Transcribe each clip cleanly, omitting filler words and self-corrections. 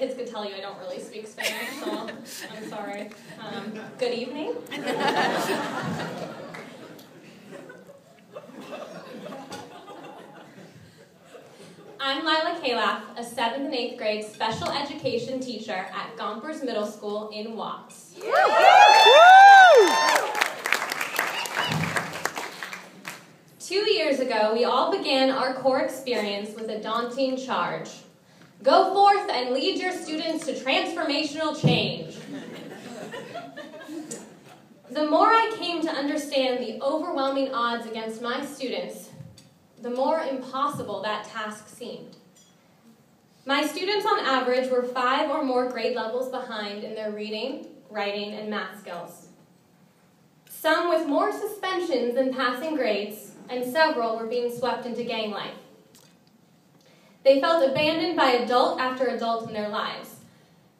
kids could tell you I don't really speak Spanish, so I'm sorry. Good evening. I'm Lila, a 7th and 8th grade special education teacher at Gompers Middle School in Watts. 2 years ago, we all began our core experience with a daunting charge. Go forth and lead your students to transformational change. The more I came to understand the overwhelming odds against my students, the more impossible that task seemed. My students on average were 5 or more grade levels behind in their reading, writing, and math skills. Some with more suspensions than passing grades, and several were being swept into gang life. They felt abandoned by adult after adult in their lives.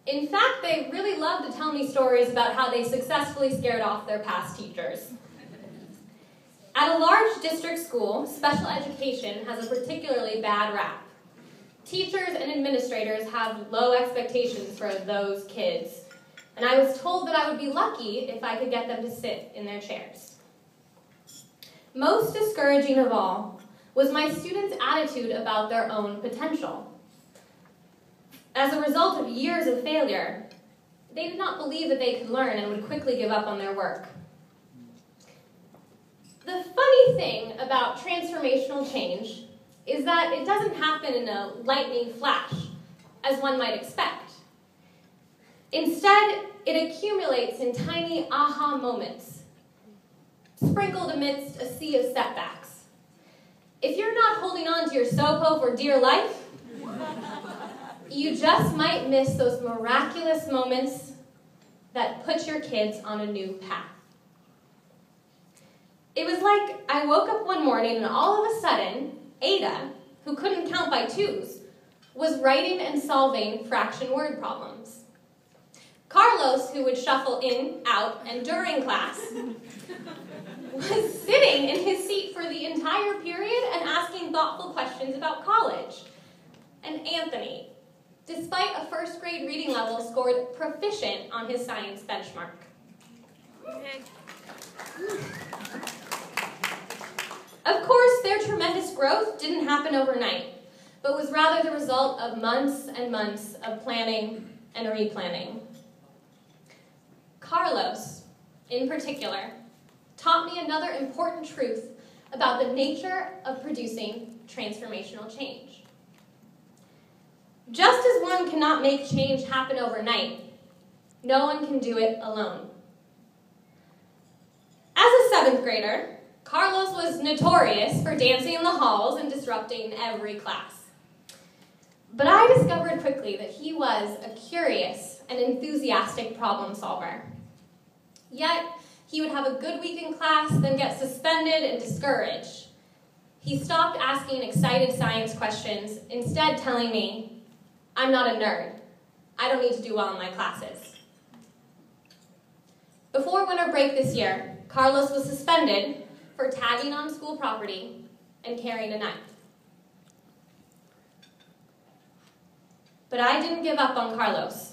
In fact, they really loved to tell me stories about how they successfully scared off their past teachers. At a large district school, special education has a particularly bad rap. Teachers and administrators have low expectations for those kids, and I was told that I would be lucky if I could get them to sit in their chairs. Most discouraging of all was my students' attitude about their own potential. As a result of years of failure, they did not believe that they could learn and would quickly give up on their work. The funny thing about transformational change is that it doesn't happen in a lightning flash, as one might expect. Instead, it accumulates in tiny aha moments, sprinkled amidst a sea of setbacks. If you're not holding on to your SOPO for dear life, you just might miss those miraculous moments that put your kids on a new path. It was like I woke up one morning and all of a sudden, Ada, who couldn't count by 2s, was writing and solving fraction word problems. Carlos, who would shuffle in, out, and during class, was sitting in his seat for the entire period and asking thoughtful questions about college. And Anthony, despite a 1st grade reading level, scored proficient on his science benchmark. Of course, their tremendous growth didn't happen overnight, but was rather the result of months and months of planning and replanning. Carlos, in particular, taught me another important truth about the nature of producing transformational change. Just as one cannot make change happen overnight, no one can do it alone. As a 7th grader, Carlos was notorious for dancing in the halls and disrupting every class. But I discovered quickly that he was a curious and enthusiastic problem solver. Yet, he would have a good week in class, then get suspended and discouraged. He stopped asking excited science questions, instead telling me, "I'm not a nerd. I don't need to do well in my classes." Before winter break this year, Carlos was suspended for tagging on school property and carrying a knife. But I didn't give up on Carlos.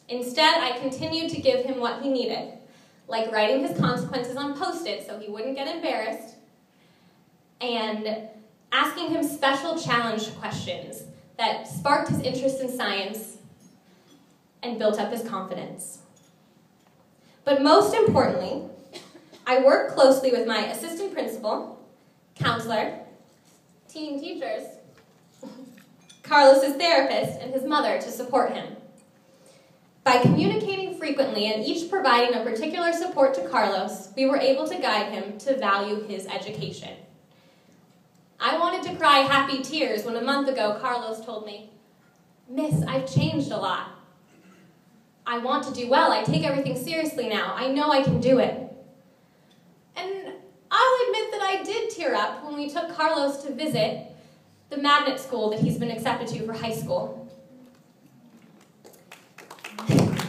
Instead, I continued to give him what he needed, like writing his consequences on Post-it so he wouldn't get embarrassed, and asking him special challenge questions that sparked his interest in science and built up his confidence. But most importantly, I worked closely with my assistant principal, counselor, teen teachers, Carlos's therapist, and his mother to support him. By communicating frequently and each providing a particular support to Carlos, we were able to guide him to value his education. I wanted to cry happy tears when a month ago Carlos told me, "Miss, I've changed a lot. I want to do well. I take everything seriously now. I know I can do it." And I'll admit that I did tear up when we took Carlos to visit the magnet school that he's been accepted to for high school.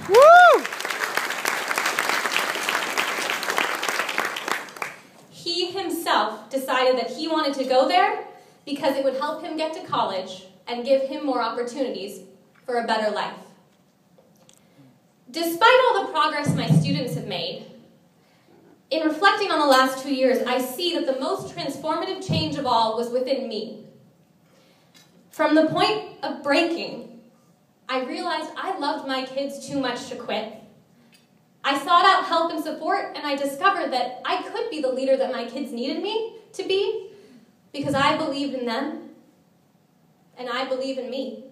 Woo! He himself decided that he wanted to go there because it would help him get to college and give him more opportunities for a better life. Despite all the progress my students have made, in reflecting on the last 2 years, I see that the most transformative change of all was within me. From the point of breaking, I realized I loved my kids too much to quit. I sought out help and support, and I discovered that I could be the leader that my kids needed me to be because I believed in them, and I believe in me.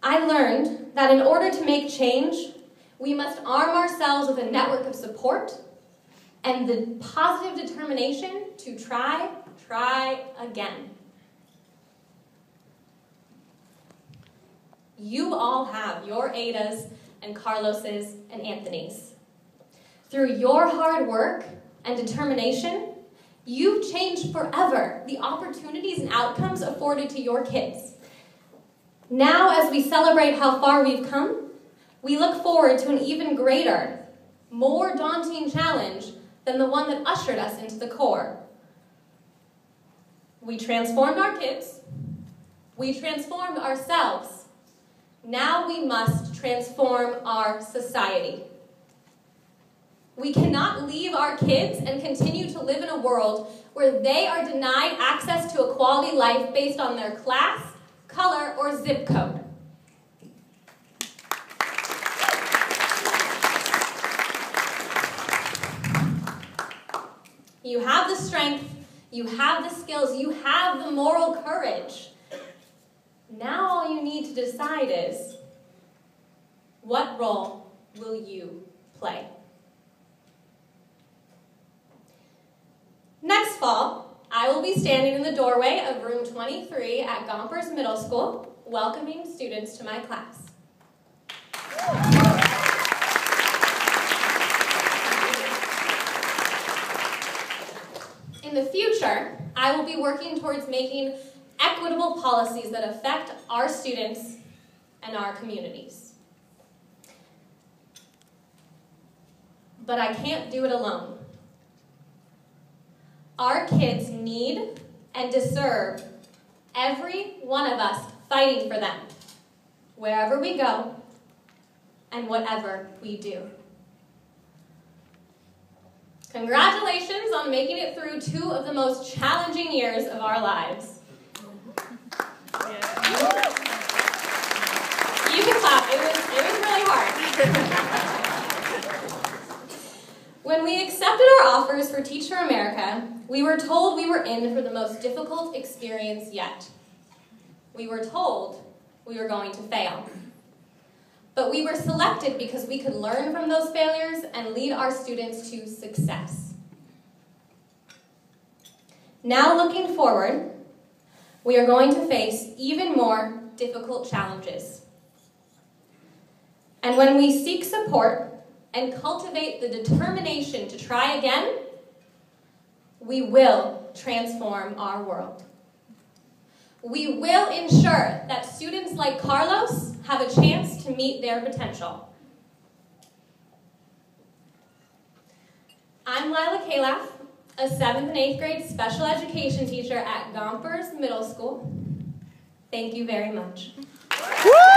I learned that in order to make change, we must arm ourselves with a network of support and the positive determination to try again. You all have your Adas and Carloses and Anthonys. Through your hard work and determination, you've changed forever the opportunities and outcomes afforded to your kids. Now, as we celebrate how far we've come, we look forward to an even greater, more daunting challenge than the one that ushered us into the core. We transformed our kids. We transformed ourselves. Now we must transform our society. We cannot leave our kids and continue to live in a world where they are denied access to a quality life based on their class, color, or zip code. You have the strength, you have the skills, you have the moral courage. Now all you need to decide is, what role will you play? Next fall, I will be standing in the doorway of room 23 at Gompers Middle School, welcoming students to my class. In the future, I will be working towards making equitable policies that affect our students and our communities. But I can't do it alone. Our kids need and deserve every one of us fighting for them, wherever we go and whatever we do. Congratulations on making it through 2 of the most challenging years of our lives. You can clap. It was really hard. When we accepted our offers for Teach for America, we were told we were in for the most difficult experience yet. We were told we were going to fail. But we were selected because we could learn from those failures and lead our students to success. Now looking forward, we are going to face even more difficult challenges. And when we seek support and cultivate the determination to try again, we will transform our world. We will ensure that students like Carlos have a chance to meet their potential. I'm Lila Calaf, a 7th and 8th grade special education teacher at Gompers Middle School. Thank you very much. Woo!